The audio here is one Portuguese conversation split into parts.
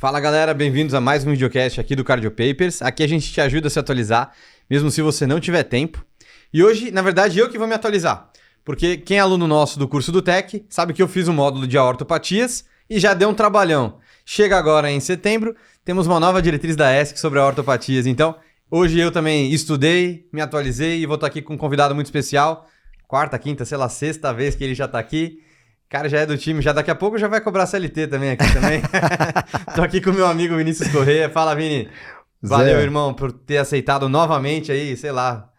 Fala galera, bem-vindos a mais um videocast aqui do Cardio Papers. Aqui a gente te ajuda a se atualizar, mesmo se você não tiver tempo. E hoje, na verdade, eu que vou me atualizar. Porque quem é aluno nosso do curso do Tech sabe que eu fiz um módulo de aortopatias e já deu um trabalhão. Chega agora em setembro, temos uma nova diretriz da ESC sobre aortopatias. Então, hoje eu também estudei, me atualizei e vou estar aqui com um convidado muito especial. Quarta, quinta, sei lá, sexta vez que ele já está aqui. Cara, já é do time, já daqui a pouco já vai cobrar CLT também aqui também. Tô aqui com o meu amigo Vinícius Corrêa. Fala, Vini. Valeu, Zé. irmão, por ter aceitado novamente aí, sei lá.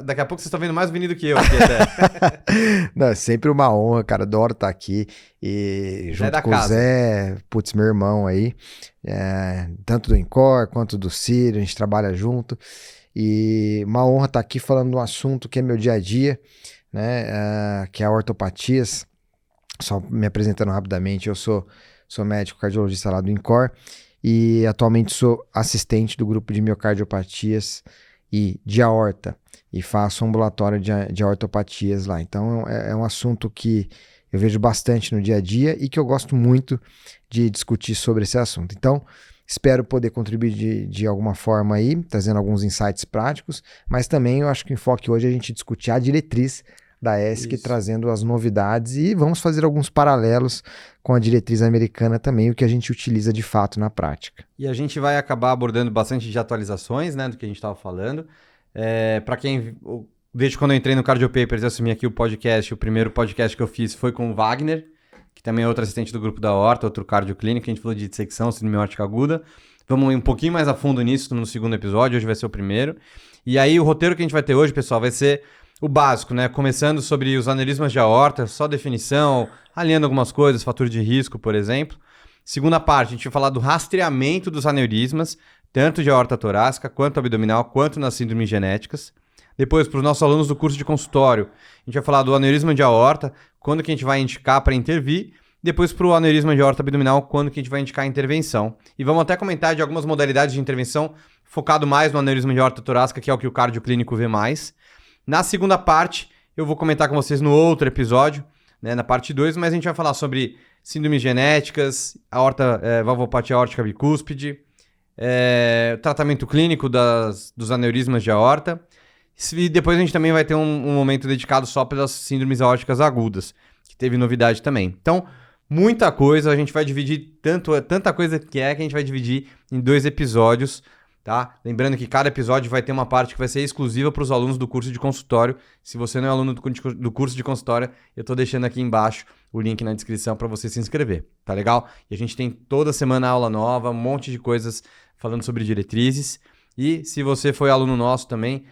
Daqui a pouco vocês estão vendo mais o Vini do que eu aqui até. Não, é sempre uma honra, cara. Adoro estar aqui. E Já é junto da com casa. o Zé, putz, meu irmão aí. Tanto do Incor quanto do Ciro, a gente trabalha junto. E uma honra estar aqui falando de um assunto que é meu dia a dia, né? Que é a ortopatias. Só me apresentando rapidamente, eu sou médico cardiologista lá do Incor e atualmente sou assistente do grupo de miocardiopatias e de aorta e faço ambulatório de aortopatias lá. Então é um assunto que eu vejo bastante no dia a dia e que eu gosto muito de discutir sobre esse assunto. Então espero poder contribuir de alguma forma aí, trazendo alguns insights práticos, mas também eu acho que o enfoque hoje é a gente discutir a diretriz da ESC, Isso. trazendo as novidades e vamos fazer alguns paralelos com a diretriz americana também, o que a gente utiliza de fato na prática. E a gente vai acabar abordando bastante de atualizações, né, do que a gente estava falando. Para quem, desde quando eu entrei no Cardio Papers, eu assumi aqui o podcast, o primeiro podcast que eu fiz foi com o Wagner, que também é outro assistente do grupo da Horta, outro cardio clínico, a gente falou de dissecção, síndrome aórtica aguda. Vamos ir um pouquinho mais a fundo nisso no segundo episódio, hoje vai ser o primeiro. E aí o roteiro que a gente vai ter hoje, pessoal, vai ser o básico, né? Começando sobre os aneurismas de aorta, só definição, alinhando algumas coisas, fator de risco, por exemplo. Segunda parte, a gente vai falar do rastreamento dos aneurismas, tanto de aorta torácica, quanto abdominal, quanto nas síndromes genéticas. Depois, para os nossos alunos do curso de consultório, a gente vai falar do aneurisma de aorta, quando que a gente vai indicar para intervir. Depois, para o aneurisma de aorta abdominal, quando que a gente vai indicar a intervenção. E vamos até comentar de algumas modalidades de intervenção, focado mais no aneurisma de aorta torácica, que é o que o cardio clínico vê mais. Na segunda parte, eu vou comentar com vocês no outro episódio, né, na parte 2, mas a gente vai falar sobre síndromes genéticas, valvopatia aórtica bicúspide, tratamento clínico dos aneurismas de aorta, e depois a gente também vai ter um momento dedicado só pelas síndromes aórticas agudas, que teve novidade também. Então, muita coisa, a gente vai dividir, tanta coisa que a gente vai dividir em 2 episódios, tá? Lembrando que cada episódio vai ter uma parte que vai ser exclusiva para os alunos do curso de consultório. Se você não é aluno do curso de consultório, eu estou deixando aqui embaixo o link na descrição para você se inscrever, tá legal? E a gente tem toda semana aula nova, um monte de coisas falando sobre diretrizes. E se você foi aluno nosso também,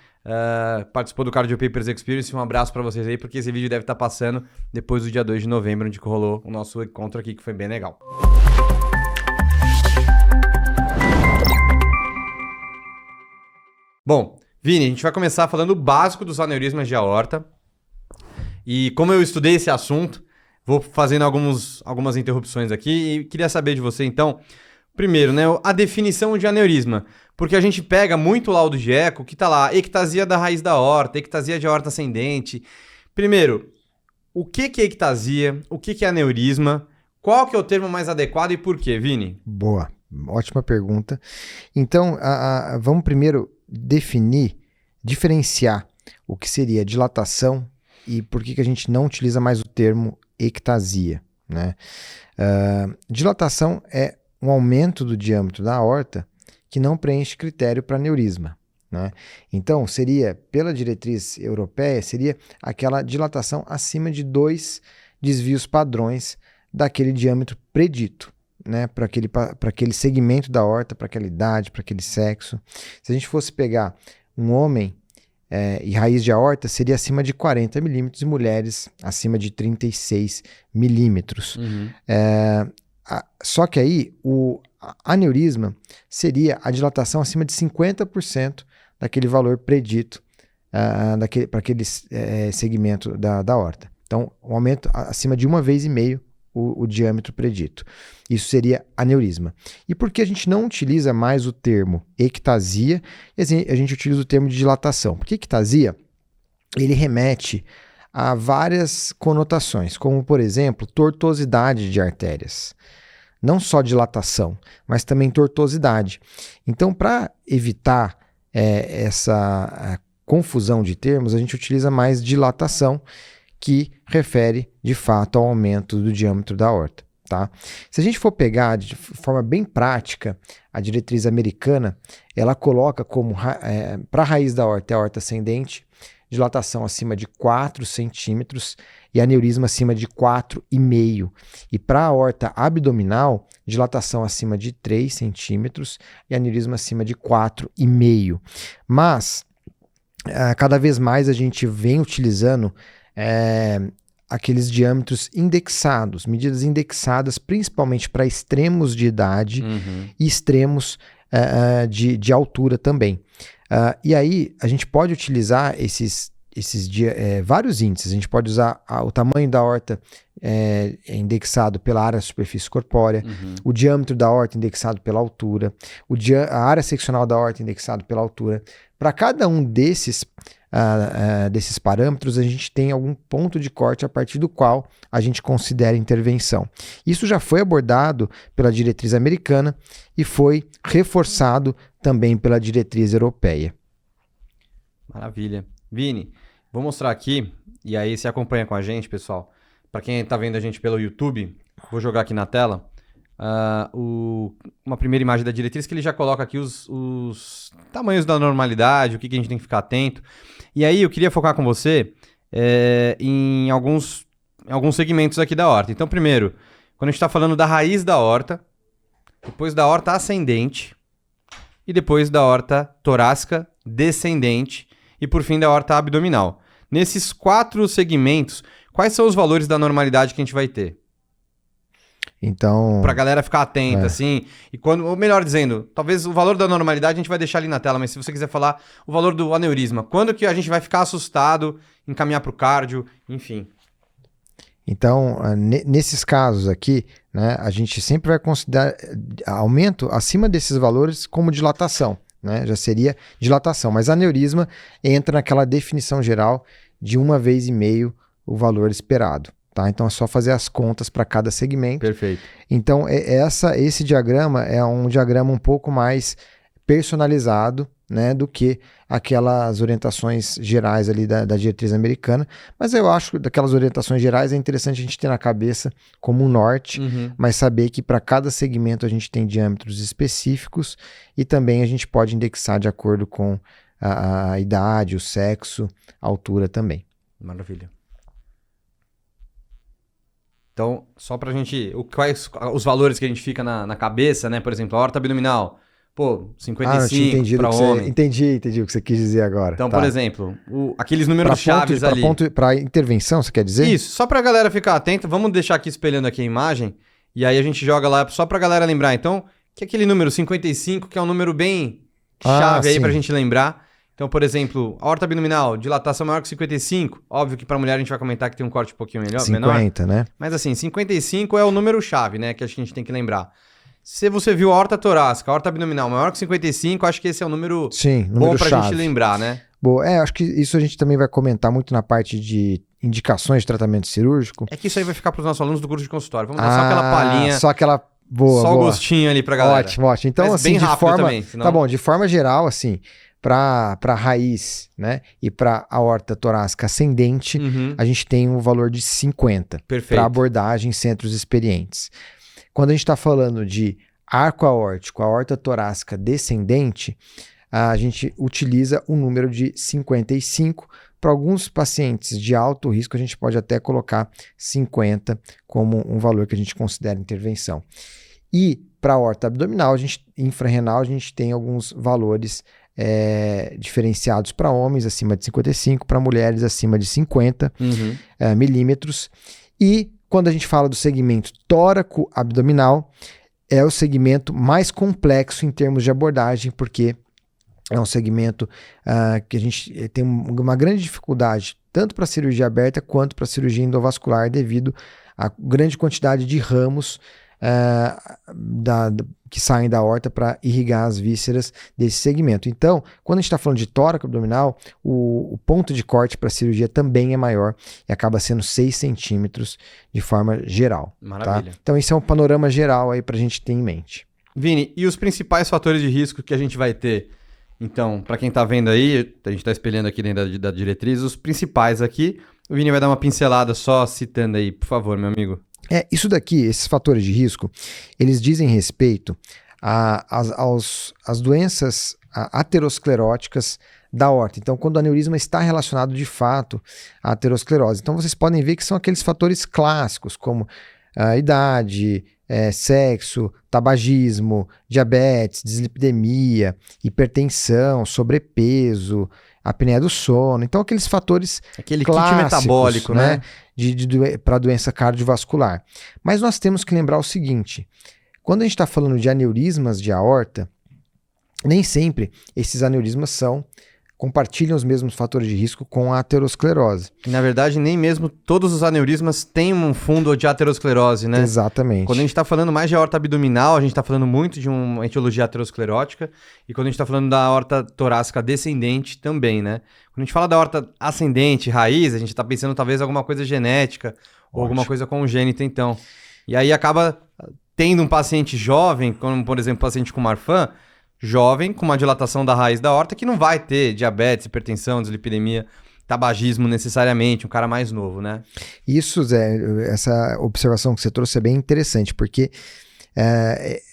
participou do Cardio Papers Experience, um abraço para vocês aí, porque esse vídeo deve estar passando depois do dia 2 de novembro, onde rolou o nosso encontro aqui, que foi bem legal. Bom, Vini, a gente vai começar falando o básico dos aneurismas de aorta. E como eu estudei esse assunto, vou fazendo algumas interrupções aqui e queria saber de você, então, primeiro, né, a definição de aneurisma. Porque a gente pega muito laudo de eco que tá lá, ectasia da raiz da aorta, ectasia de aorta ascendente. Primeiro, o que é ectasia? O que é aneurisma? Qual que é o termo mais adequado e por quê, Vini? Boa, ótima pergunta. Então, vamos primeiro diferenciar o que seria dilatação e por que a gente não utiliza mais o termo ectasia, né? Dilatação é um aumento do diâmetro da aorta que não preenche critério para aneurisma, né? Então, pela diretriz europeia, seria aquela dilatação acima de 2 desvios padrões daquele diâmetro predito, né, para aquele segmento da aorta, para aquela idade, para aquele sexo. Se a gente fosse pegar um homem e raiz de aorta, seria acima de 40 milímetros e mulheres acima de 36 milímetros. Uhum. Só que aí o aneurisma seria a dilatação acima de 50% daquele valor predito para aquele segmento da aorta. Então, um aumento acima de 1,5 vezes o diâmetro predito. Isso seria aneurisma. E por que a gente não utiliza mais o termo ectasia e a gente utiliza o termo de dilatação? Porque ectasia, ele remete a várias conotações, como, por exemplo, tortuosidade de artérias. não só dilatação, mas também tortuosidade. Então, para evitar essa confusão de termos, a gente utiliza mais dilatação, que refere de fato ao aumento do diâmetro da aorta. Tá? Se a gente for pegar de forma bem prática, a diretriz americana, ela coloca como para a raiz da aorta, a aorta ascendente, dilatação acima de 4 centímetros e aneurisma acima de 4,5. E para a aorta abdominal, dilatação acima de 3 centímetros e aneurisma acima de 4,5. Mas, cada vez mais a gente vem utilizando aqueles diâmetros indexados, medidas indexadas principalmente para extremos de idade e extremos de altura também. E aí a gente pode utilizar vários índices. A gente pode usar o tamanho da aorta indexado pela área da superfície corpórea, o diâmetro da aorta indexado pela altura, a área seccional da aorta indexado pela altura. Para cada um desses parâmetros, a gente tem algum ponto de corte a partir do qual a gente considera intervenção. Isso já foi abordado pela diretriz americana e foi reforçado também pela diretriz europeia. Maravilha. Vini, vou mostrar aqui, e aí você acompanha com a gente, pessoal. Para quem está vendo a gente pelo YouTube, vou jogar aqui na tela uma primeira imagem da diretriz, que ele já coloca aqui os tamanhos da normalidade, o que a gente tem que ficar atento. E aí eu queria focar com você em alguns segmentos aqui da aorta. Então, primeiro, quando a gente está falando da raiz da aorta, depois da aorta ascendente e depois da aorta torácica descendente e, por fim, da aorta abdominal. Nesses 4 segmentos, quais são os valores da normalidade que a gente vai ter? Então, pra galera ficar atenta, assim. E ou melhor dizendo, talvez o valor da normalidade a gente vai deixar ali na tela, mas se você quiser falar o valor do aneurisma, quando que a gente vai ficar assustado, encaminhar pro cardio, enfim. Então, nesses casos aqui, né, a gente sempre vai considerar aumento acima desses valores como dilatação, né? Já seria dilatação, mas aneurisma entra naquela definição geral de 1,5 vezes o valor esperado. Tá? Então é só fazer as contas para cada segmento. Perfeito. Então esse diagrama é um diagrama um pouco mais personalizado, né, do que aquelas orientações gerais ali da diretriz americana. Mas eu acho que daquelas orientações gerais é interessante a gente ter na cabeça como um norte, mas saber que para cada segmento a gente tem diâmetros específicos e também a gente pode indexar de acordo com a idade, o sexo, a altura também. Maravilha. Então, só pra gente... Quais os valores que a gente fica na cabeça, né? Por exemplo, a aorta abdominal. Pô, 55 para homem. Entendi o que você quis dizer agora. Então, por exemplo, aqueles números chaves ali. Para intervenção, você quer dizer? Isso, só pra galera ficar atenta. Vamos deixar aqui espelhando aqui a imagem. E aí a gente joga lá só pra galera lembrar. Então, que é aquele número 55, que é um número bem chave aí pra gente lembrar. Então, por exemplo, aorta abdominal, dilatação maior que 55. Óbvio que para mulher a gente vai comentar que tem um corte um pouquinho menor. 50, né? Mas assim, 55 é o número-chave, né? Que acho que a gente tem que lembrar. Se você viu a aorta torácica, a aorta abdominal maior que 55, acho que esse é o número bom pra gente lembrar, né? Boa, acho que isso a gente também vai comentar muito na parte de indicações de tratamento cirúrgico. É que isso aí vai ficar pros nossos alunos do curso de consultório. Vamos dar só aquela palhinha. Só aquela... Boa. O gostinho ali pra galera. Ótimo. Então, mas assim, bem rápido também. Senão... Tá bom, de forma geral, assim... Para a raiz, né, e para a aorta torácica ascendente, a gente tem um valor de 50 para abordagem em centros experientes. Quando a gente está falando de arco aórtico, aorta torácica descendente, a gente utiliza o número de 55. Para alguns pacientes de alto risco, a gente pode até colocar 50 como um valor que a gente considera intervenção. E para a aorta abdominal, infrarrenal, a gente tem alguns valores diferenciados para homens acima de 55, para mulheres acima de 50 milímetros. E quando a gente fala do segmento tóraco-abdominal, é o segmento mais complexo em termos de abordagem, porque é um segmento que a gente tem uma grande dificuldade, tanto para cirurgia aberta quanto para cirurgia endovascular, devido à grande quantidade de ramos que saem da aorta para irrigar as vísceras desse segmento. Então, quando a gente está falando de tórax abdominal, o ponto de corte para a cirurgia também é maior e acaba sendo 6 centímetros de forma geral. Maravilha. Tá? Então, esse é um panorama geral aí para a gente ter em mente. Vini, e os principais fatores de risco que a gente vai ter? Então, para quem está vendo aí, a gente está espelhando aqui dentro da diretriz, os principais aqui. O Vini vai dar uma pincelada só citando aí, por favor, meu amigo. Isso daqui, esses fatores de risco, eles dizem respeito às doenças ateroscleróticas da aorta. Então, quando o aneurisma está relacionado de fato à aterosclerose. Então, vocês podem ver que são aqueles fatores clássicos, como a idade, sexo, tabagismo, diabetes, dislipidemia, hipertensão, sobrepeso, apneia do sono. Então, aqueles fatores aquele clássicos, kit metabólico, né? Para doença cardiovascular. Mas nós temos que lembrar o seguinte: quando a gente está falando de aneurismas de aorta, nem sempre esses aneurismas compartilham os mesmos fatores de risco com a aterosclerose. Na verdade, nem mesmo todos os aneurismas têm um fundo de aterosclerose, né? Exatamente. Quando a gente está falando mais de aorta abdominal, a gente está falando muito de uma etiologia aterosclerótica. E quando a gente está falando da aorta torácica descendente também, né? Quando a gente fala da aorta ascendente, raiz, a gente está pensando talvez alguma coisa genética ou alguma coisa congênita, então. E aí acaba tendo um paciente jovem, como por exemplo, paciente com Marfan, jovem, com uma dilatação da raiz da aorta, que não vai ter diabetes, hipertensão, dislipidemia, tabagismo necessariamente, um cara mais novo, né? Isso, Zé, essa observação que você trouxe é bem interessante, porque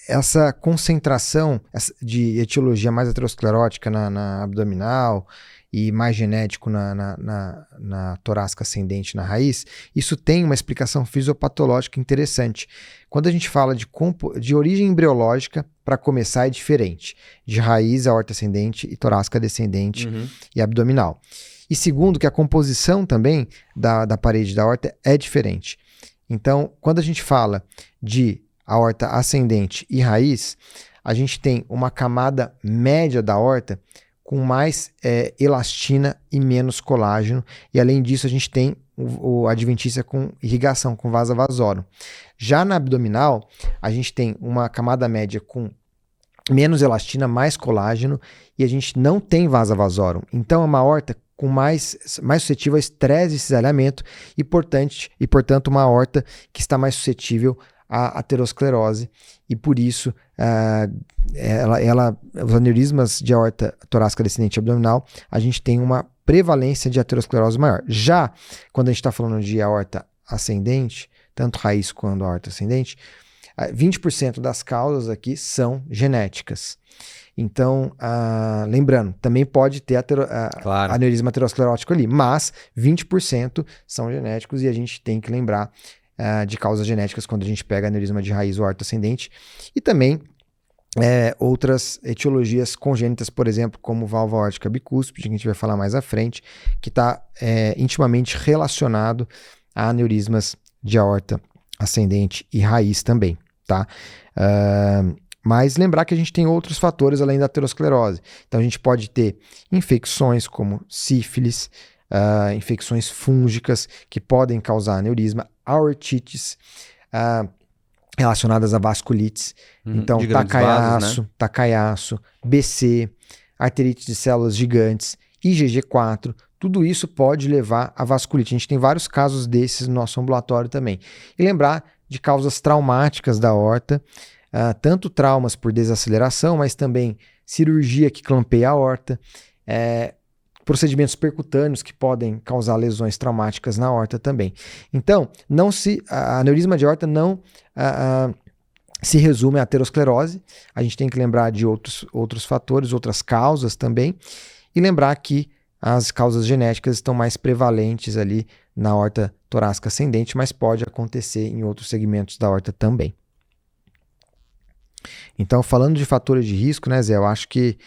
essa concentração de etiologia mais aterosclerótica na abdominal e mais genético na torácica ascendente, na raiz, isso tem uma explicação fisiopatológica interessante. Quando a gente fala de origem embriológica, para começar, é diferente. De raiz, aorta ascendente e torácica descendente e abdominal. E segundo, que a composição também da parede da aorta é diferente. Então, quando a gente fala de aorta ascendente e raiz, a gente tem uma camada média da aorta com mais elastina e menos colágeno. E além disso, a gente tem a adventícia com irrigação, com vasa vasorum. Já na abdominal, a gente tem uma camada média com menos elastina, mais colágeno, e a gente não tem vasa vasorum. Então, é uma aorta com mais suscetível a estresse e cisalhamento e, portanto, uma aorta que está mais suscetível à aterosclerose. E por isso, os aneurismas de aorta torácica descendente abdominal, a gente tem uma prevalência de aterosclerose maior. Já quando a gente está falando de aorta ascendente, tanto raiz quanto aorta ascendente, 20% das causas aqui são genéticas. Então, lembrando, também pode ter claro, aneurisma aterosclerótico ali, mas 20% são genéticos e a gente tem que lembrar de causas genéticas quando a gente pega aneurisma de raiz ou aorta ascendente. E também outras etiologias congênitas, por exemplo, como válvula aórtica bicúspide, que a gente vai falar mais à frente, que está intimamente relacionado a aneurismas de aorta ascendente e raiz também, tá? Mas lembrar que a gente tem outros fatores além da aterosclerose. Então a gente pode ter infecções como sífilis, infecções fúngicas que podem causar aneurisma, aortites, relacionadas a vasculites, então tacaiaço, BC, arterite de células gigantes, IgG4, tudo isso pode levar a vasculite. A gente tem vários casos desses no nosso ambulatório também. E lembrar de causas traumáticas da aorta, tanto traumas por desaceleração, mas também cirurgia que clampeia a aorta, procedimentos percutâneos que podem causar lesões traumáticas na aorta também. Então, a aneurisma de aorta não se resume à aterosclerose. A gente tem que lembrar de outros fatores, outras causas também, e lembrar que as causas genéticas estão mais prevalentes ali na aorta torácica ascendente, mas pode acontecer em outros segmentos da aorta também. Então, falando de fatores de risco, né, Zé, eu acho que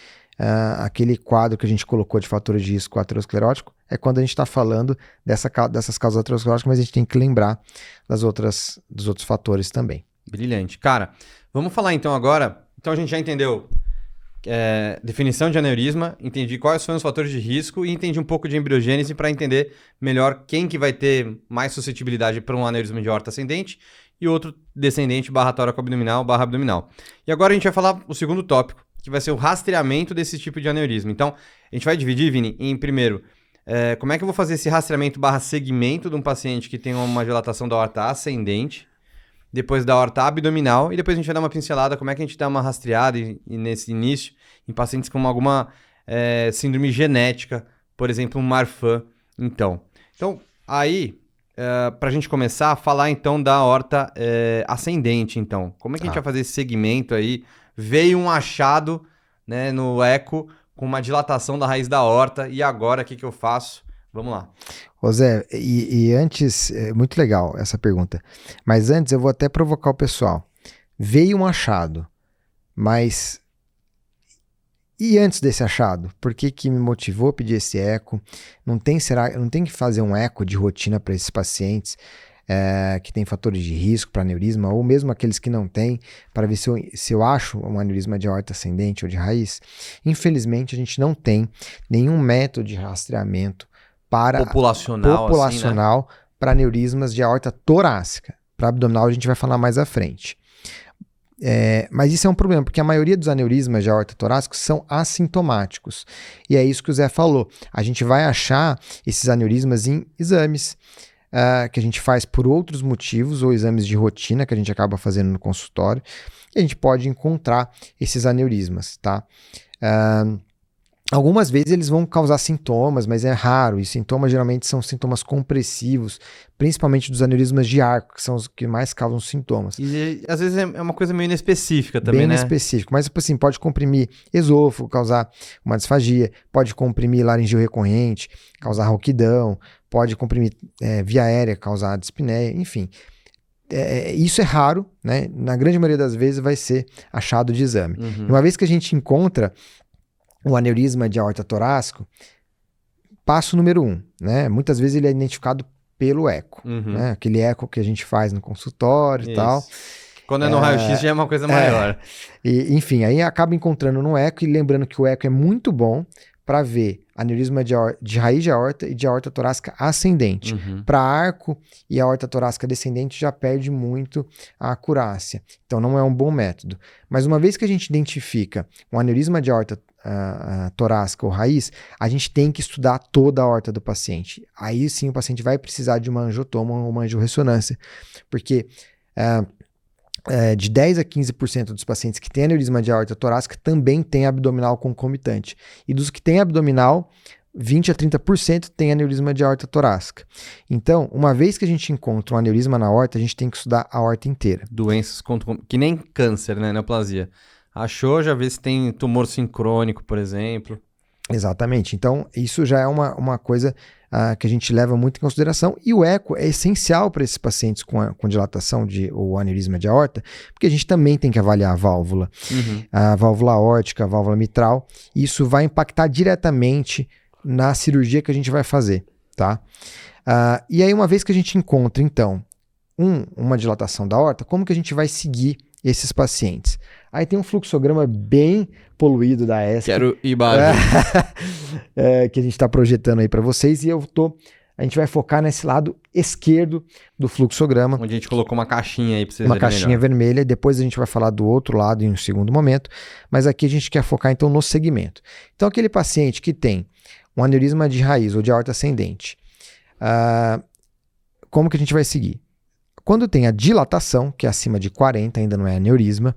aquele quadro que a gente colocou de fatores de risco aterosclerótico é quando a gente está falando dessas causas ateroscleróticas, mas a gente tem que lembrar dos outros fatores também. Brilhante. Cara, vamos falar então agora. Então a gente já entendeu definição de aneurisma, entendi quais são os fatores de risco e entendi um pouco de embriogênese para entender melhor quem que vai ter mais suscetibilidade para um aneurisma de aorta ascendente, e outro descendente barra tóraco-abdominal barra abdominal. E agora a gente vai falar o segundo tópico, que vai ser o rastreamento desse tipo de aneurisma. Então, a gente vai dividir, Vini, em primeiro, como é que eu vou fazer esse rastreamento barra segmento de um paciente que tem uma dilatação da aorta ascendente, depois da aorta abdominal, e depois a gente vai dar uma pincelada como é que a gente dá uma rastreada e nesse início em pacientes com alguma síndrome genética, por exemplo, um Marfan. Então aí, para a gente começar a falar então da aorta ascendente, então. Como é que a gente vai fazer esse segmento aí? Veio um achado, né, no eco com uma dilatação da raiz da aorta, e agora o que eu faço? Vamos lá. Ô Zé, e antes, muito legal essa pergunta, mas antes eu vou até provocar o pessoal. Veio um achado, mas e antes desse achado? Por que me motivou a pedir esse eco? Não tem que fazer um eco de rotina para esses pacientes que têm fatores de risco para aneurisma, ou mesmo aqueles que não têm, para ver se eu acho um aneurisma de aorta ascendente ou de raiz? Infelizmente, a gente não tem nenhum método de rastreamento populacional assim, né? Para aneurismas de aorta torácica. Para abdominal a gente vai falar mais à frente. Mas isso é um problema, porque a maioria dos aneurismas de aorta torácica são assintomáticos. E é isso que o Zé falou. A gente vai achar esses aneurismas em exames que a gente faz por outros motivos, ou exames de rotina que a gente acaba fazendo no consultório, e a gente pode encontrar esses aneurismas, tá? Algumas vezes eles vão causar sintomas, mas é raro, e sintomas geralmente são sintomas compressivos, principalmente dos aneurismas de arco, que são os que mais causam sintomas. E às vezes é uma coisa meio inespecífica também, bem né? Inespecífico, mas assim, pode comprimir esôfago, causar uma disfagia, pode comprimir laringeu recorrente, causar rouquidão, pode comprimir via aérea, causar dispneia, enfim. Isso é raro, né? Na grande maioria das vezes vai ser achado de exame. Uhum. Uma vez que a gente encontra o aneurisma de aorta torácico, passo número 1, né? Muitas vezes ele é identificado pelo eco, né? Aquele eco que a gente faz no consultório e tal. Quando é no raio-x já é uma coisa maior. Enfim, aí acaba encontrando no eco, e lembrando que o eco é muito bom para ver aneurisma de raiz de aorta e de aorta torácica ascendente. Para arco e aorta torácica descendente já perde muito a acurácia. Então não é um bom método. Mas uma vez que a gente identifica um aneurisma de aorta torácica ou raiz, a gente tem que estudar toda a aorta do paciente. Aí sim o paciente vai precisar de uma angiotoma ou uma angiorressonância, porque de 10 a 15% dos pacientes que têm aneurisma de aorta torácica também tem abdominal concomitante. E dos que têm abdominal, 20 a 30% tem aneurisma de aorta torácica. Então, uma vez que a gente encontra um aneurisma na aorta, a gente tem que estudar a aorta inteira. Doenças que nem câncer, né? Neoplasia. Achou, já vê se tem tumor sincrônico, por exemplo. Exatamente. Então, isso já é uma coisa que a gente leva muito em consideração. E o eco é essencial para esses pacientes com dilatação ou aneurisma de aorta, porque a gente também tem que avaliar a válvula. A válvula aórtica, a válvula mitral. E isso vai impactar diretamente na cirurgia que a gente vai fazer, tá? E aí, uma vez que a gente encontra, então, uma dilatação da aorta, como que a gente vai seguir esses pacientes? Aí tem um fluxograma bem poluído da ESC. Quero imagem. Que a gente está projetando aí para vocês, e a gente vai focar nesse lado esquerdo do fluxograma. Onde a gente colocou uma caixinha aí para vocês verem. Uma caixinha melhor. Vermelha, depois a gente vai falar do outro lado em um segundo momento, mas aqui a gente quer focar então no segmento. Então aquele paciente que tem um aneurisma de raiz ou de aorta ascendente, como que a gente vai seguir? Quando tem a dilatação, que é acima de 40, ainda não é aneurisma,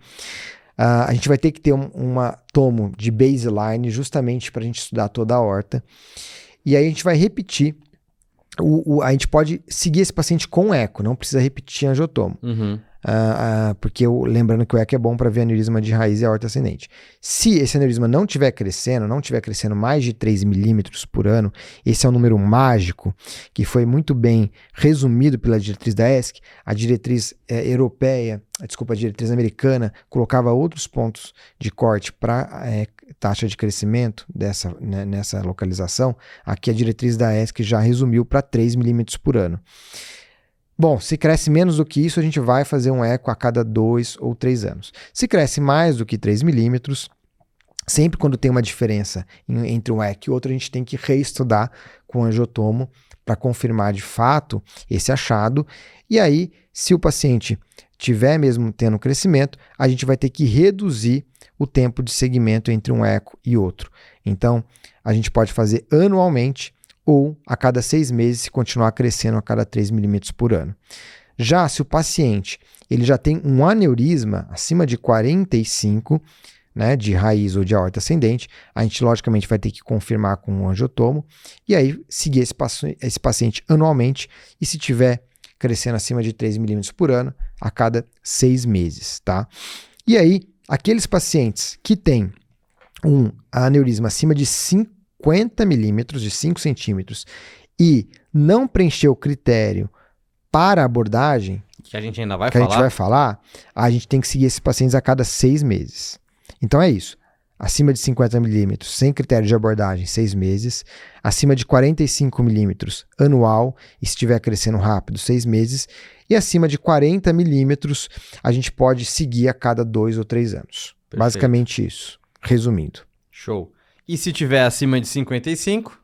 a gente vai ter que ter uma tomo de baseline justamente para a gente estudar toda a aorta. E aí a gente vai repetir, a gente pode seguir esse paciente com eco, não precisa repetir angiotomo. Porque lembrando que o eco é bom para ver aneurisma de raiz e aorta ascendente. Se esse aneurisma não estiver crescendo mais de 3 milímetros por ano, esse é um número mágico que foi muito bem resumido pela diretriz da ESC. A diretriz a diretriz americana colocava outros pontos de corte para taxa de crescimento nessa localização. Aqui a diretriz da ESC já resumiu para 3 milímetros por ano. Bom, se cresce menos do que isso, a gente vai fazer um eco a cada 2 ou 3 anos. Se cresce mais do que 3 milímetros, sempre quando tem uma diferença entre um eco e outro, a gente tem que reestudar com angiotomo para confirmar de fato esse achado. E aí, se o paciente tiver mesmo tendo crescimento, a gente vai ter que reduzir o tempo de segmento entre um eco e outro. Então, a gente pode fazer anualmente ou a cada 6 meses, se continuar crescendo a cada 3 milímetros por ano. Já se o paciente ele já tem um aneurisma acima de 45, né, de raiz ou de aorta ascendente, a gente logicamente vai ter que confirmar com um angiotomo e aí seguir esse paciente anualmente e se tiver crescendo acima de 3 milímetros por ano, a cada 6 meses, tá? E aí, aqueles pacientes que têm um aneurisma acima de 50 milímetros, de 5 centímetros, e não preencheu o critério para a abordagem, que a gente ainda vai que falar. A gente vai falar, a gente tem que seguir esses pacientes a cada 6 meses. Então é isso. Acima de 50 milímetros, sem critério de abordagem, 6 meses. Acima de 45 milímetros, anual, e se estiver crescendo rápido, 6 meses. E acima de 40 milímetros, a gente pode seguir a cada 2 ou 3 anos. Perfeito. Basicamente isso, resumindo. Show. E se tiver acima de 55?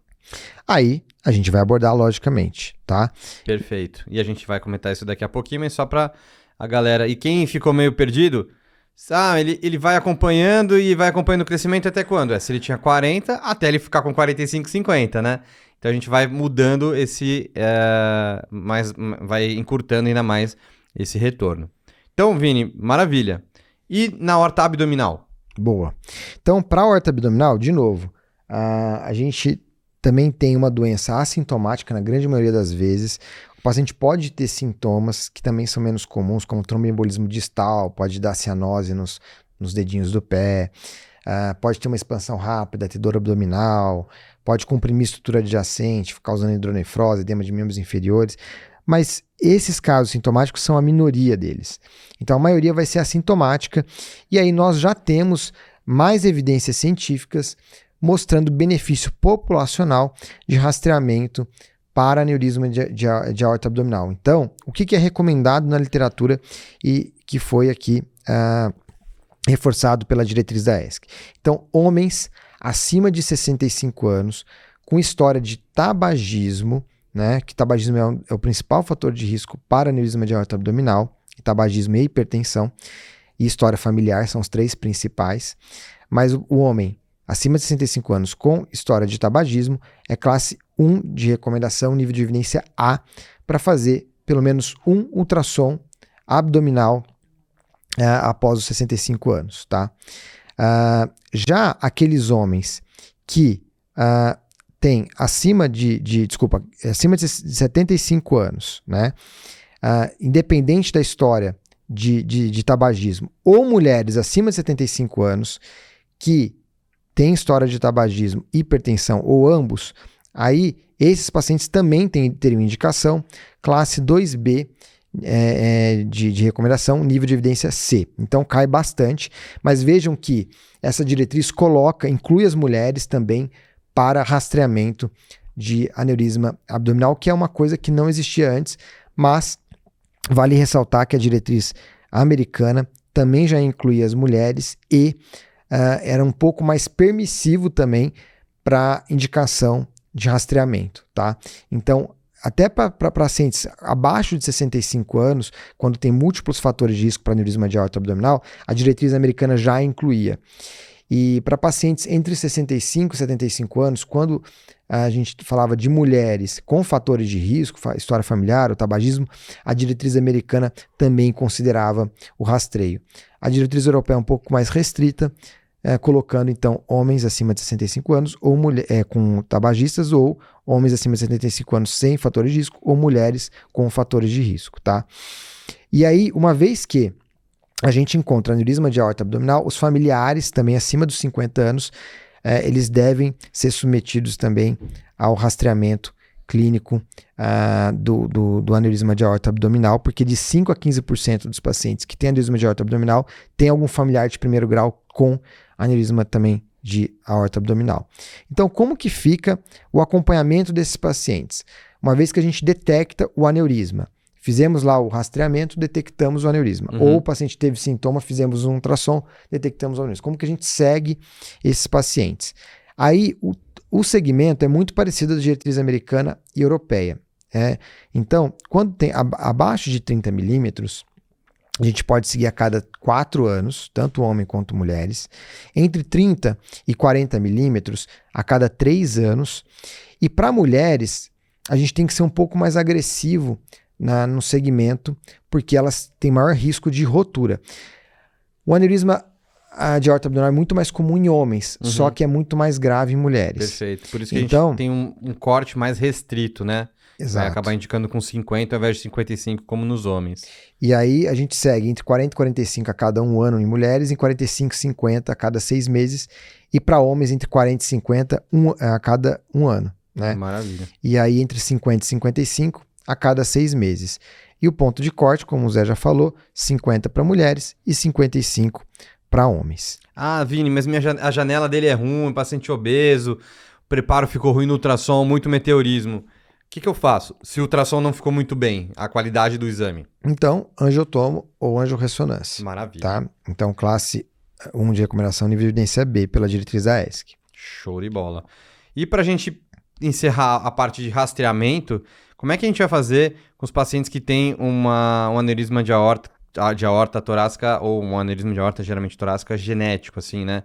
Aí a gente vai abordar logicamente, tá? Perfeito. E a gente vai comentar isso daqui a pouquinho, mas só para a galera. E quem ficou meio perdido, ele vai acompanhando e vai acompanhando o crescimento até quando? Se ele tinha 40, até ele ficar com 45, 50, né? Então a gente vai mudando vai encurtando ainda mais esse retorno. Então, Vini, maravilha. E na aorta abdominal? Boa. Então, para a aorta abdominal, de novo, a gente também tem uma doença assintomática na grande maioria das vezes. O paciente pode ter sintomas que também são menos comuns, como tromboembolismo distal, pode dar cianose nos dedinhos do pé, pode ter uma expansão rápida, ter dor abdominal, pode comprimir estrutura adjacente, causando hidronefrose, edema de membros inferiores. Mas esses casos sintomáticos são a minoria deles. Então, a maioria vai ser assintomática. E aí nós já temos mais evidências científicas mostrando benefício populacional de rastreamento para aneurisma de aorta abdominal. Então, o que é recomendado na literatura e que foi aqui reforçado pela diretriz da ESC? Então, homens acima de 65 anos com história de tabagismo, né, que tabagismo é o principal fator de risco para aneurisma de aorta abdominal, tabagismo e hipertensão, e história familiar são os 3 principais, mas o homem acima de 65 anos com história de tabagismo é classe 1 de recomendação, nível de evidência A, para fazer pelo menos um ultrassom abdominal após os 65 anos, tá? Já aqueles homens que têm acima de 75 anos, né? Independente da história de tabagismo, ou mulheres acima de 75 anos que têm história de tabagismo, hipertensão ou ambos, aí esses pacientes também teriam indicação, classe 2B de recomendação, nível de evidência C. Então cai bastante, mas vejam que essa diretriz inclui as mulheres também para rastreamento de aneurisma abdominal, que é uma coisa que não existia antes, mas vale ressaltar que a diretriz americana também já incluía as mulheres e era um pouco mais permissivo também para indicação de rastreamento, tá? Então, até para pacientes abaixo de 65 anos, quando tem múltiplos fatores de risco para aneurisma de aorta abdominal, a diretriz americana já incluía. E para pacientes entre 65 e 75 anos, quando a gente falava de mulheres com fatores de risco, história familiar, o tabagismo, a diretriz americana também considerava o rastreio. A diretriz europeia é um pouco mais restrita, colocando então homens acima de 65 anos ou com tabagistas, ou homens acima de 75 anos sem fatores de risco, ou mulheres com fatores de risco, tá? E aí, uma vez que a gente encontra aneurisma de aorta abdominal, os familiares também acima dos 50 anos, eles devem ser submetidos também ao rastreamento clínico do aneurisma de aorta abdominal, porque de 5 a 15% dos pacientes que têm aneurisma de aorta abdominal tem algum familiar de primeiro grau com aneurisma também de aorta abdominal. Então, como que fica o acompanhamento desses pacientes? Uma vez que a gente detecta o aneurisma, fizemos lá o rastreamento, detectamos o aneurisma. Ou o paciente teve sintoma, fizemos um ultrassom, detectamos o aneurisma. Como que a gente segue esses pacientes? Aí, o segmento é muito parecido da diretriz americana e europeia. Então, quando tem abaixo de 30 milímetros, a gente pode seguir a cada 4 anos, tanto homem quanto mulheres. Entre 30 e 40 milímetros, a cada 3 anos. E para mulheres, a gente tem que ser um pouco mais agressivo no segmento, porque elas têm maior risco de rotura. O aneurisma de aorta abdominal é muito mais comum em homens, só que é muito mais grave em mulheres. Perfeito. Por isso que a gente tem um corte mais restrito, né? Exato. Vai acabar indicando com 50 ao invés de 55, como nos homens. E aí a gente segue entre 40 e 45 a cada 1 ano em mulheres, em 45 e 50 a cada 6 meses, e para homens entre 40 e 50 a cada 1 ano. Né? Maravilha. E aí entre 50 e 55 a cada 6 meses. E o ponto de corte, como o Zé já falou, 50 para mulheres e 55 para homens. Ah, Vini, mas a janela dele é ruim, paciente obeso, o preparo ficou ruim no ultrassom, muito meteorismo. O que eu faço se o ultrassom não ficou muito bem, a qualidade do exame? Então, angiotomo ou angiorressonância. Maravilha. Tá? Então, classe 1 de recomendação, nível de evidência B, pela diretriz da ESC. Show de bola. E para a gente encerrar a parte de rastreamento, como é que a gente vai fazer com os pacientes que têm um aneurisma de aorta torácica ou um aneurisma de aorta geralmente torácica genético, assim, né?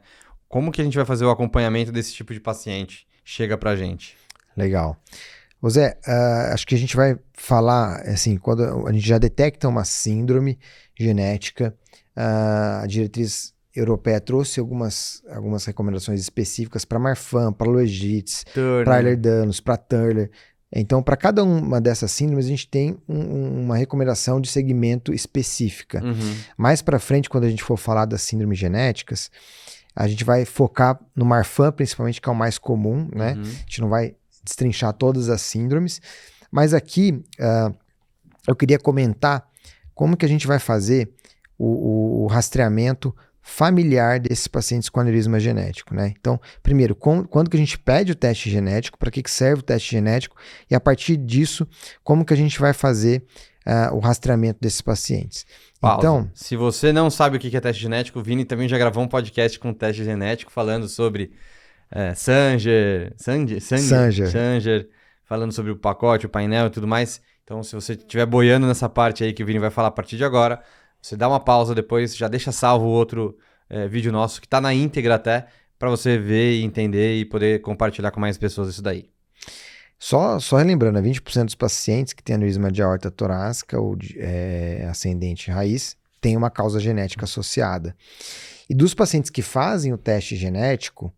Como que a gente vai fazer o acompanhamento desse tipo de paciente? Chega pra gente. Legal. Ô Zé, acho que a gente vai falar, assim, quando a gente já detecta uma síndrome genética, a diretriz europeia trouxe algumas recomendações específicas para Marfan, para Loegetz, para Ehlers-Danlos, para Turner. Então, para cada uma dessas síndromes, a gente tem uma recomendação de segmento específica. Mais para frente, quando a gente for falar das síndromes genéticas, a gente vai focar no Marfan, principalmente, que é o mais comum, né? A gente não vai destrinchar todas as síndromes, mas aqui eu queria comentar como que a gente vai fazer o rastreamento familiar desses pacientes com aneurisma genético, né? Então, primeiro, quando que a gente pede o teste genético, para que serve o teste genético, e a partir disso, como que a gente vai fazer o rastreamento desses pacientes. Pausa. Então, se você não sabe o que é teste genético, o Vini também já gravou um podcast com teste genético falando sobre Sanger, falando sobre o pacote, o painel e tudo mais. Então, se você estiver boiando nessa parte aí que o Vini vai falar a partir de agora, você dá uma pausa depois, já deixa salvo o outro vídeo nosso, que está na íntegra até, para você ver e entender e poder compartilhar com mais pessoas isso daí. Só relembrando, 20% dos pacientes que têm aneurisma de aorta torácica ou ascendente raiz tem uma causa genética associada. E dos pacientes que fazem o teste genético,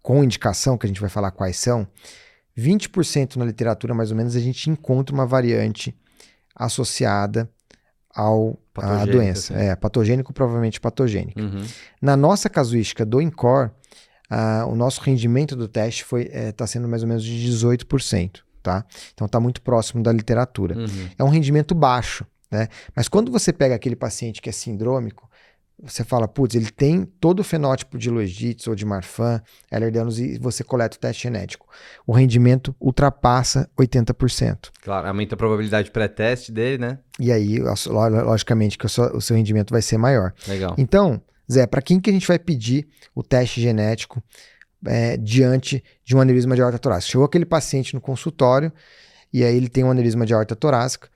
com indicação, que a gente vai falar quais são, 20% na literatura, mais ou menos, a gente encontra uma variante associada à doença. Assim. Patogênico, provavelmente patogênico. Na nossa casuística do INCOR, o nosso rendimento do teste está sendo mais ou menos de 18%. Tá? Então está muito próximo da literatura. É um rendimento baixo, né? Mas quando você pega aquele paciente que é sindrômico, você fala, putz, ele tem todo o fenótipo de Loegetz ou de Marfan, Ehlers-Danlos, e você coleta o teste genético. O rendimento ultrapassa 80%. Claro, aumenta a probabilidade pré-teste dele, né? E aí, logicamente, que o seu rendimento vai ser maior. Legal. Então, Zé, para quem que a gente vai pedir o teste genético diante de um aneurisma de aorta torácica? Chegou aquele paciente no consultório e aí ele tem um aneurisma de aorta torácica.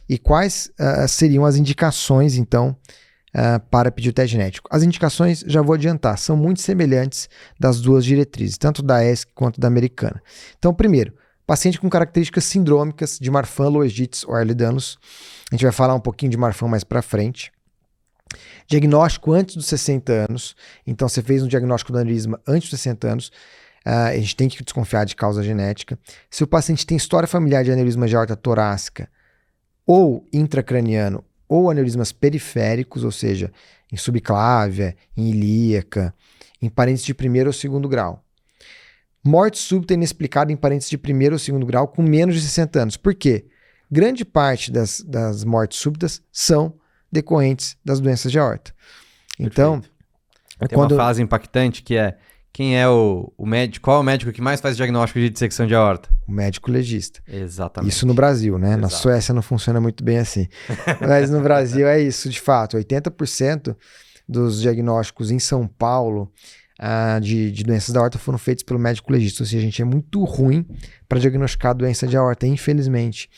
E quais seriam as indicações, então, para pedir o teste genético? As indicações, já vou adiantar, são muito semelhantes das duas diretrizes, tanto da ESC quanto da americana. Então, primeiro, paciente com características sindrômicas de Marfan, Loegetz ou Ehlers-Danlos. A gente vai falar um pouquinho de Marfan mais para frente. Diagnóstico antes dos 60 anos. Então, você fez um diagnóstico do aneurisma antes dos 60 anos. A gente tem que desconfiar de causa genética. Se o paciente tem história familiar de aneurisma de aorta torácica ou intracraniano ou aneurismas periféricos, ou seja, em subclávia, em ilíaca, em parentes de primeiro ou segundo grau. Morte súbita inexplicada em parentes de primeiro ou segundo grau com menos de 60 anos. Por quê? Grande parte das mortes súbitas são decorrentes das doenças de aorta. Então, tem uma frase impactante que é: quem é o médico? Qual é o médico que mais faz diagnóstico de dissecção de aorta? O médico legista. Exatamente. Isso no Brasil, né? Exato. Na Suécia não funciona muito bem assim. Mas no Brasil é isso, de fato. 80% dos diagnósticos em São Paulo, de doenças da aorta foram feitos pelo médico legista, ou seja, a gente é muito ruim para diagnosticar a doença de aorta, infelizmente.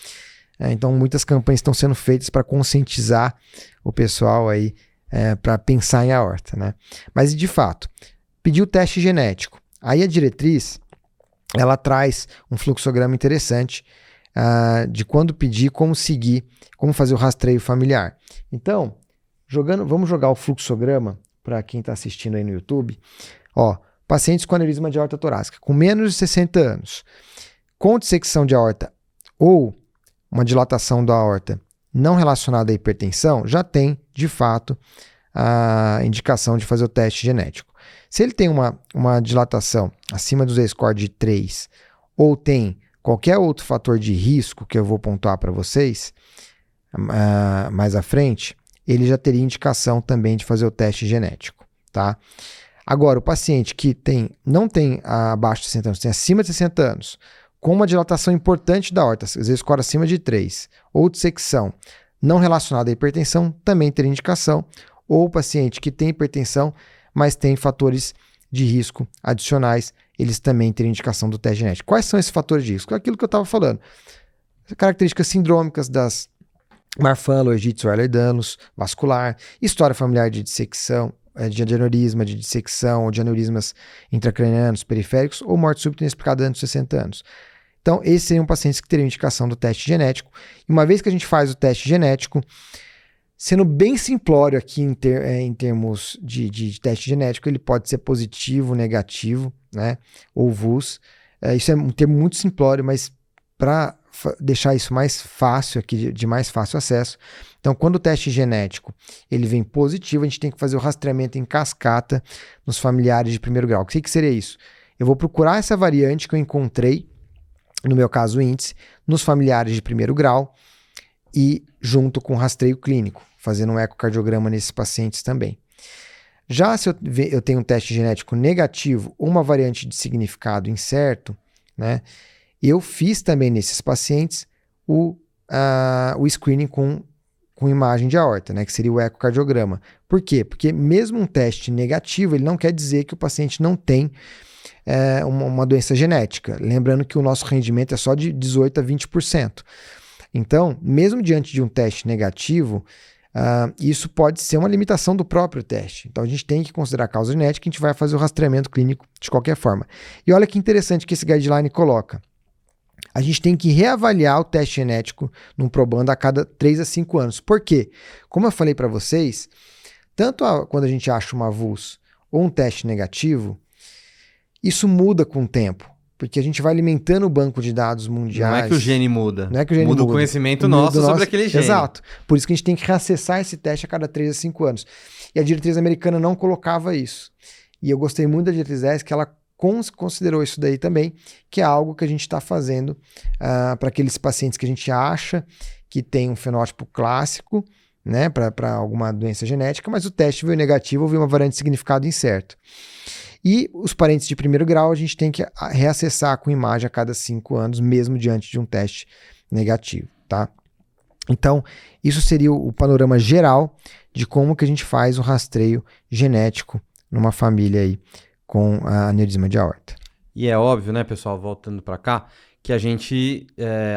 Então, muitas campanhas estão sendo feitas para conscientizar o pessoal aí para pensar em aorta, né? Mas, de fato, pedir o teste genético. Aí a diretriz, ela traz um fluxograma interessante de quando pedir, como seguir, como fazer o rastreio familiar. Então, vamos jogar o fluxograma para quem está assistindo aí no YouTube. Ó, pacientes com aneurisma de aorta torácica, com menos de 60 anos, com dissecção de aorta ou uma dilatação da aorta não relacionada à hipertensão, já tem, de fato, a indicação de fazer o teste genético. Se ele tem uma dilatação acima do Z-score de 3 ou tem qualquer outro fator de risco que eu vou pontuar para vocês mais à frente, ele já teria indicação também de fazer o teste genético, tá? Agora, o paciente que não tem abaixo de 60 anos, tem acima de 60 anos, com uma dilatação importante da aorta, às vezes score acima de 3, ou dissecção não relacionada à hipertensão, também teria indicação, ou o paciente que tem hipertensão, mas tem fatores de risco adicionais, eles também teriam indicação do teste genético. Quais são esses fatores de risco? Aquilo que eu estava falando. Características sindrômicas das Marfan, Loegitis ou Ehlers-Danlos, vascular, história familiar de dissecção, de aneurisma, de dissecção ou de aneurismas intracranianos, periféricos ou morte súbita inexplicada antes de 60 anos. Então, esses seriam pacientes que teriam indicação do teste genético. E uma vez que a gente faz o teste genético, sendo bem simplório aqui em termos de teste genético, ele pode ser positivo, negativo, né, ou VUS. Isso é um termo muito simplório, mas para deixar isso mais fácil aqui, de mais fácil acesso. Então, quando o teste genético ele vem positivo, a gente tem que fazer o rastreamento em cascata nos familiares de primeiro grau. O que seria isso? Eu vou procurar essa variante que eu encontrei, no meu caso o índice, nos familiares de primeiro grau e junto com rastreio clínico, fazendo um ecocardiograma nesses pacientes também. Já se eu tenho um teste genético negativo ou uma variante de significado incerto, né, eu fiz também nesses pacientes o screening com imagem de aorta, né, que seria o ecocardiograma. Por quê? Porque mesmo um teste negativo, ele não quer dizer que o paciente não tem uma doença genética. Lembrando que o nosso rendimento é só de 18% a 20%. Então, mesmo diante de um teste negativo, isso pode ser uma limitação do próprio teste. Então, a gente tem que considerar a causa genética e a gente vai fazer o rastreamento clínico de qualquer forma. E olha que interessante que esse guideline coloca. A gente tem que reavaliar o teste genético num probando a cada 3 a 5 anos. Por quê? Como eu falei para vocês, tanto quando a gente acha uma VUS ou um teste negativo, isso muda com o tempo. Porque a gente vai alimentando o banco de dados mundiais. Não é que o gene muda. Não é que o gene muda. Muda o conhecimento nosso sobre aquele gene. Exato. Por isso que a gente tem que reacessar esse teste a cada 3 a 5 anos. E a diretriz americana não colocava isso. E eu gostei muito da diretriz 10, que ela considerou isso daí também, que é algo que a gente está fazendo para aqueles pacientes que a gente acha que tem um fenótipo clássico, né, para alguma doença genética, mas o teste veio negativo ou veio uma variante de significado incerto. E os parentes de primeiro grau a gente tem que reacessar com imagem a cada 5 anos, mesmo diante de um teste negativo, tá? Então, isso seria o panorama geral de como que a gente faz o rastreio genético numa família aí com a aneurisma de aorta. E é óbvio, né, pessoal, voltando para cá, que a gente,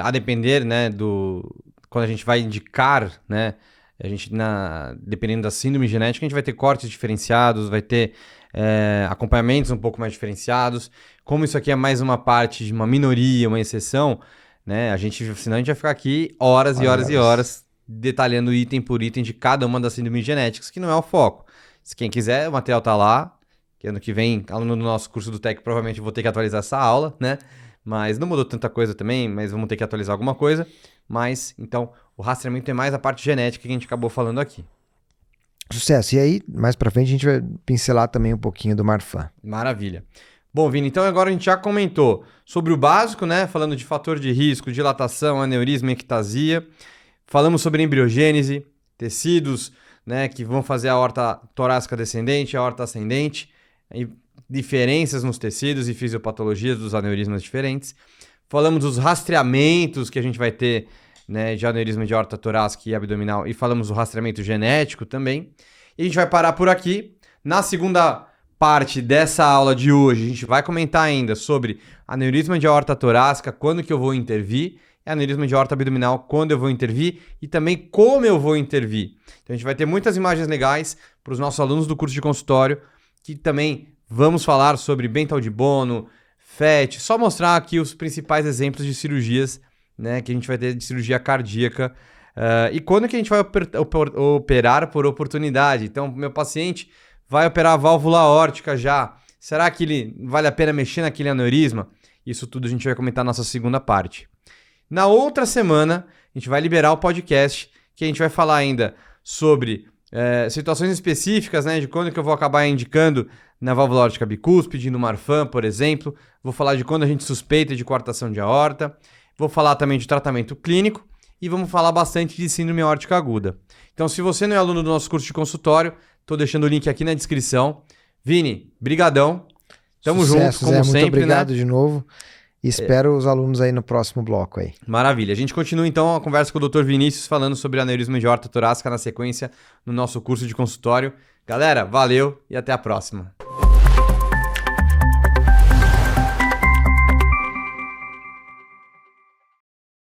a depender, né, quando a gente vai indicar, né, dependendo da síndrome genética, a gente vai ter cortes diferenciados, vai ter acompanhamentos um pouco mais diferenciados. Como isso aqui é mais uma parte de uma minoria, uma exceção, né, senão a gente vai ficar aqui horas e horas e horas detalhando item por item de cada uma das síndromes genéticas, que não é o foco. Se quem quiser, o material tá lá, que ano que vem, aluno do nosso curso do TEC, provavelmente vou ter que atualizar essa aula, né? Mas não mudou tanta coisa também, mas vamos ter que atualizar alguma coisa. Mas, então, o rastreamento é mais a parte genética que a gente acabou falando aqui. Sucesso. E aí, mais pra frente, a gente vai pincelar também um pouquinho do Marfan. Maravilha. Bom, Vini, então agora a gente já comentou sobre o básico, né? Falando de fator de risco, dilatação, aneurisma, ectasia. Falamos sobre embriogênese, tecidos, né, que vão fazer a aorta torácica descendente, a aorta ascendente, e diferenças nos tecidos e fisiopatologias dos aneurismas diferentes. Falamos dos rastreamentos que a gente vai ter, né, de aneurisma de aorta torácica e abdominal, e falamos do rastreamento genético também. E a gente vai parar por aqui. Na segunda parte dessa aula de hoje, a gente vai comentar ainda sobre aneurisma de aorta torácica, quando que eu vou intervir, e aneurisma de aorta abdominal, quando eu vou intervir, e também como eu vou intervir. Então a gente vai ter muitas imagens legais para os nossos alunos do curso de consultório, que também vamos falar sobre Bentall de Bono, FET, só mostrar aqui os principais exemplos de cirurgias, né, que a gente vai ter de cirurgia cardíaca, e quando que a gente vai operar por oportunidade. Então, meu paciente vai operar a válvula aórtica já. Será que vale a pena mexer naquele aneurisma? Isso tudo a gente vai comentar na nossa segunda parte. Na outra semana, a gente vai liberar o podcast, que a gente vai falar ainda sobre situações específicas, né, de quando que eu vou acabar indicando na válvula aórtica bicúspide, no Marfan, por exemplo. Vou falar de quando a gente suspeita de coartação de aorta. Vou falar também de tratamento clínico e vamos falar bastante de síndrome aórtica aguda. Então, se você não é aluno do nosso curso de consultório, estou deixando o link aqui na descrição. Vini, brigadão. Tamo Sucesso, junto, como Zé, sempre, muito obrigado, né? de novo. E espero os alunos aí no próximo bloco aí. Maravilha. A gente continua então a conversa com o Dr. Vinícius falando sobre aneurisma de aorta torácica na sequência no nosso curso de consultório. Galera, valeu e até a próxima.